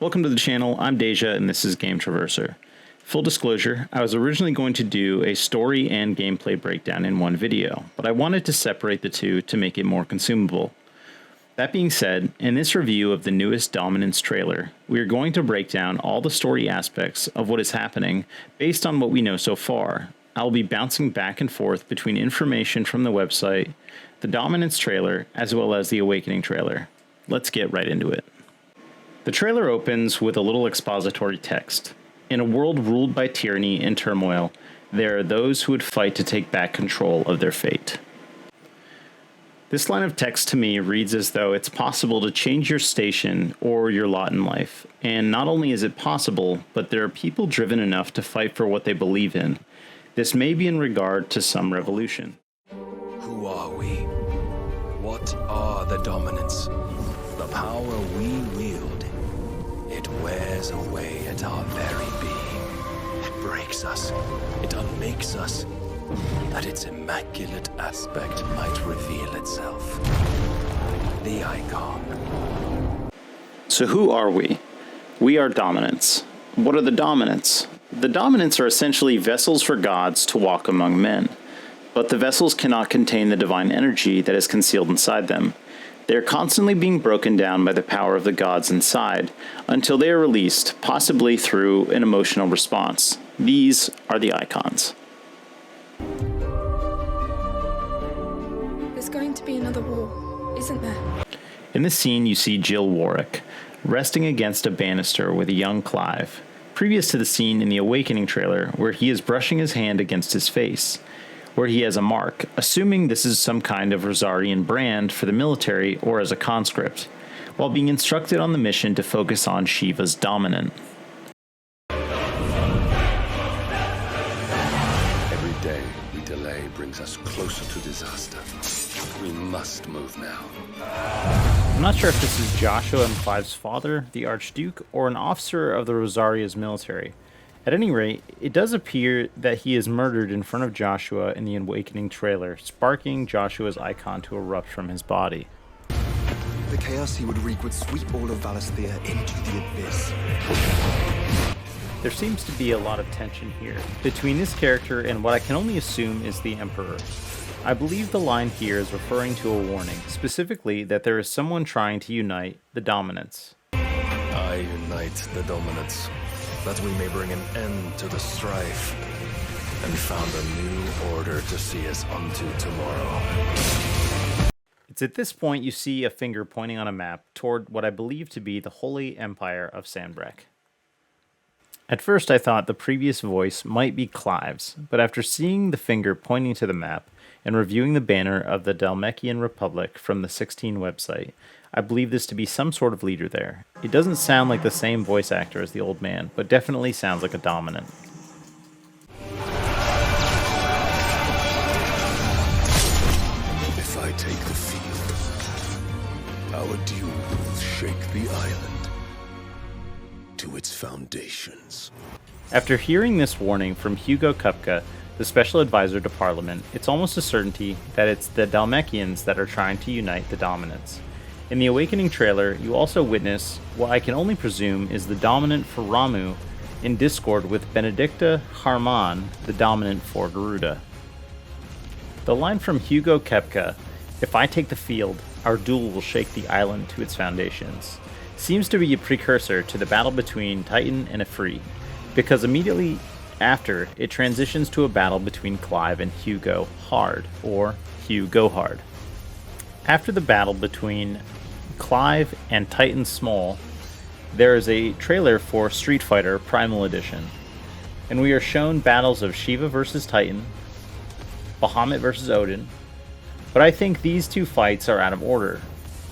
Welcome to the channel, I'm Deja and this is Game Traverser. Full disclosure, I was originally going to do a story and gameplay breakdown in one video, but I wanted to separate the two to make it more consumable. That being said, in this review of the newest Dominance trailer, we are going to break down all the story aspects of what is happening based on what we know so far. I'll be bouncing back and forth between information from the website, the Dominance trailer, as well as the Awakening trailer. Let's get right into it. The trailer opens with a little expository text. In a world ruled by tyranny and turmoil, there are those who would fight to take back control of their fate. This line of text to me reads as though it's possible to change your station or your lot in life. And not only is it possible, but there are people driven enough to fight for what they believe in. This may be in regard to some revolution. Who are we? What are the Dominants? The power we wield. It wears away at our very being. It breaks us. It unmakes us. That its immaculate aspect might reveal itself. The icon. So who are we? We are Dominants. What are the Dominants? The Dominants are essentially vessels for gods to walk among men. But the vessels cannot contain the divine energy that is concealed inside them. They are constantly being broken down by the power of the gods inside, until they are released, possibly through an emotional response. These are the icons. There's going to be another war, isn't there? In this scene, you see Jill Warwick, resting against a banister with a young Clive, previous to the scene in the Awakening trailer where he is brushing his hand against his face, where he has a mark, assuming this is some kind of Rosarian brand for the military or as a conscript, while being instructed on the mission to focus on Shiva's dominant. Every day we delay brings us closer to disaster. We must move now. I'm not sure if this is Joshua and Clive's father, the Archduke, or an officer of the Rosaria's military. At any rate, it does appear that he is murdered in front of Joshua in the Awakening trailer, sparking Joshua's icon to erupt from his body. The chaos he would wreak would sweep all of Valisthea into the abyss. There seems to be a lot of tension here between this character and what I can only assume is the Emperor. I believe the line here is referring to a warning, specifically that there is someone trying to unite the Dominants. I unite the Dominants, that we may bring an end to the strife, and found a new order to see us unto tomorrow. It's at this point you see a finger pointing on a map toward what I believe to be the Holy Empire of Sanbreque. At first I thought the previous voice might be Clive's, but after seeing the finger pointing to the map and reviewing the banner of the Dalmekian Republic from the 16 website, I believe this to be some sort of leader there. It doesn't sound like the same voice actor as the old man, but definitely sounds like a dominant. If I take the field, our duel will shake the island to its foundations. After hearing this warning from Hugo Kupka, the special advisor to Parliament, it's almost a certainty that it's the Dalmekians that are trying to unite the Dominants. In the Awakening trailer, you also witness what I can only presume is the dominant for Ramu in discord with Benedicta Harman, the dominant for Garuda. The line from Hugo Kupka, "If I take the field, our duel will shake the island to its foundations," seems to be a precursor to the battle between Titan and Ifrit, because immediately after, it transitions to a battle between Clive and Hugo Hard, or Hugh Go Hard. After the battle between Clive and Titan Small, there is a trailer for Street Fighter Primal Edition, and we are shown battles of Shiva versus Titan, Bahamut versus Odin, but I think these two fights are out of order,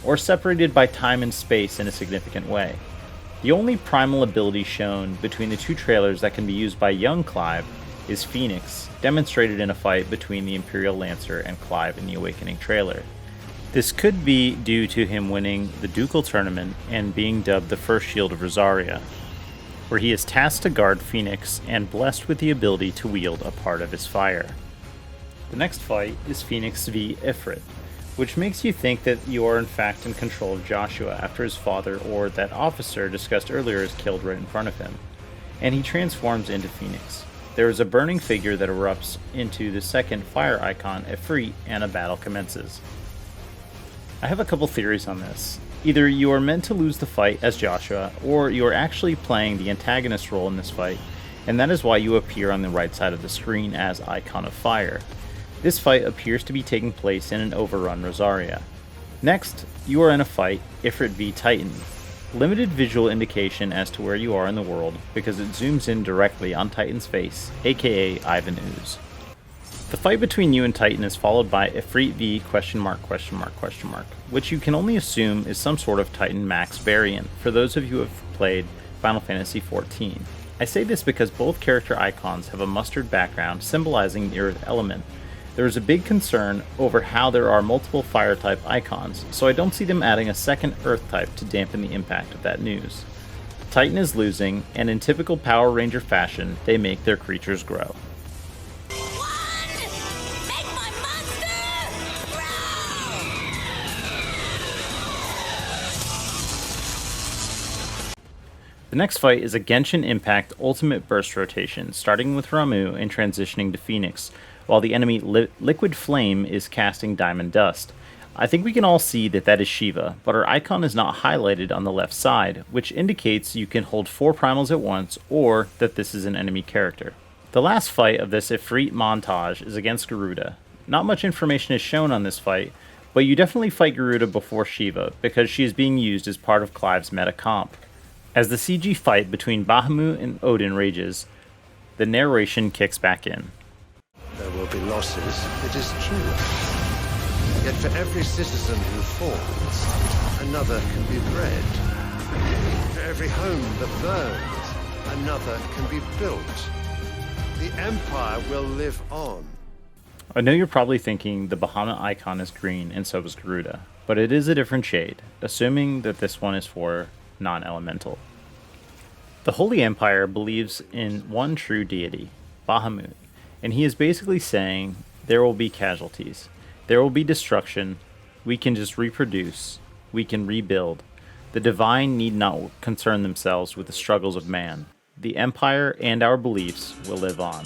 or separated by time and space in a significant way. The only primal ability shown between the two trailers that can be used by young Clive is Phoenix, demonstrated in a fight between the Imperial Lancer and Clive in the Awakening trailer. This could be due to him winning the Ducal Tournament and being dubbed the First Shield of Rosaria, where he is tasked to guard Phoenix and blessed with the ability to wield a part of his fire. The next fight is Phoenix v Ifrit, which makes you think that you are in fact in control of Joshua after his father or that officer discussed earlier is killed right in front of him. And he transforms into Phoenix. There is a burning figure that erupts into the second fire icon, Ifrit, and a battle commences. I have a couple theories on this. Either you are meant to lose the fight as Joshua, or you are actually playing the antagonist role in this fight, and that is why you appear on the right side of the screen as Icon of Fire. This fight appears to be taking place in an overrun Rosaria. Next, you are in a fight, Ifrit v Titan. Limited visual indication as to where you are in the world, because it zooms in directly on Titan's face, aka Ivan Ooze. The fight between you and Titan is followed by Ifrit v ? Which you can only assume is some sort of Titan Max variant for those of you who have played Final Fantasy XIV. I say this because both character icons have a mustard background symbolizing the Earth element. There is a big concern over how there are multiple fire type icons, so I don't see them adding a second Earth type to dampen the impact of that news. Titan is losing, and in typical Power Ranger fashion, they make their creatures grow. The next fight is a Genshin Impact Ultimate Burst rotation, starting with Ramuh and transitioning to Phoenix, while the enemy Liquid Flame is casting Diamond Dust. I think we can all see that that is Shiva, but her icon is not highlighted on the left side, which indicates you can hold 4 primals at once, or that this is an enemy character. The last fight of this Ifrit montage is against Garuda. Not much information is shown on this fight, but you definitely fight Garuda before Shiva, because she is being used as part of Clive's meta comp. As the CG fight between Bahamut and Odin rages, the narration kicks back in. There will be losses, it is true. Yet for every citizen who falls, another can be bred. For every home that burns, another can be built. The Empire will live on. I know you're probably thinking the Bahamut icon is green and so is Garuda, but it is a different shade, assuming that this one is for non-elemental. The Holy Empire believes in one true deity, Bahamut, and he is basically saying there will be casualties, there will be destruction, we can just reproduce, we can rebuild. The divine need not concern themselves with the struggles of man. The Empire and our beliefs will live on.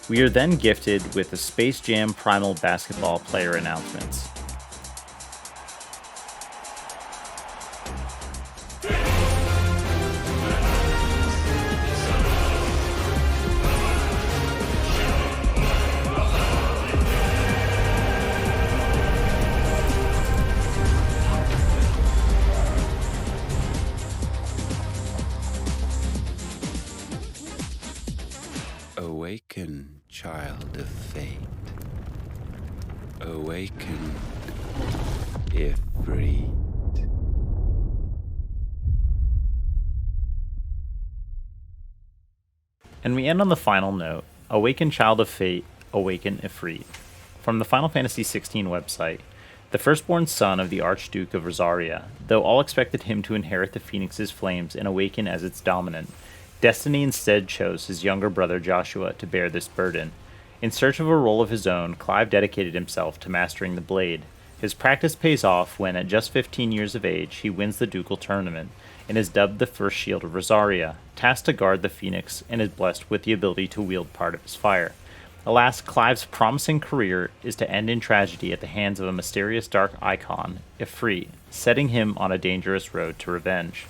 We are then gifted with the Space Jam Primal basketball player announcements. Awaken, child of fate. Awaken, Ifrit. And we end on the final note, Awaken, child of fate, awaken Ifrit. From the Final Fantasy XVI website, the firstborn son of the Archduke of Rosaria, though all expected him to inherit the Phoenix's flames and awaken as its dominant, Destiny instead chose his younger brother Joshua to bear this burden. In search of a role of his own, Clive dedicated himself to mastering the blade. His practice pays off when, at just 15 years of age, he wins the ducal tournament and is dubbed the First Shield of Rosaria, tasked to guard the Phoenix, and is blessed with the ability to wield part of his fire. Alas, Clive's promising career is to end in tragedy at the hands of a mysterious dark icon, Ifrit, setting him on a dangerous road to revenge.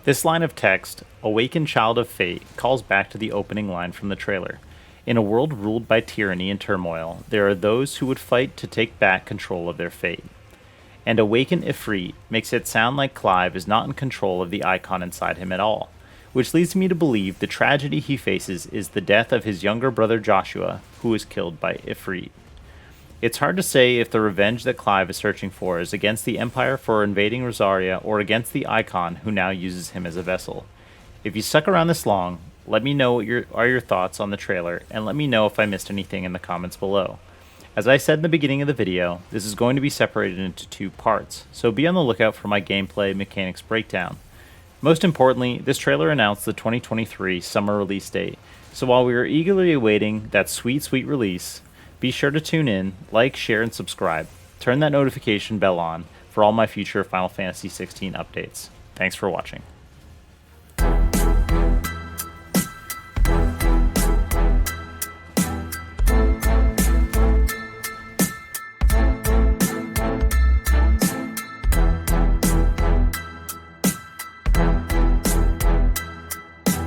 This line of text, Awaken Child of Fate, calls back to the opening line from the trailer. In a world ruled by tyranny and turmoil, there are those who would fight to take back control of their fate. And Awaken Ifrit makes it sound like Clive is not in control of the icon inside him at all, which leads me to believe the tragedy he faces is the death of his younger brother Joshua, who was killed by Ifrit. It's hard to say if the revenge that Clive is searching for is against the Empire for invading Rosaria or against the Icon who now uses him as a vessel. If you stuck around this long, let me know what your thoughts on the trailer, and let me know if I missed anything in the comments below. As I said in the beginning of the video, this is going to be separated into 2 parts, so be on the lookout for my gameplay mechanics breakdown. Most importantly, this trailer announced the 2023 summer release date, so while we are eagerly awaiting that sweet release, Be sure to tune in, like, share, and subscribe. Turn that notification bell on for all my future Final Fantasy XVI updates. Thanks for watching.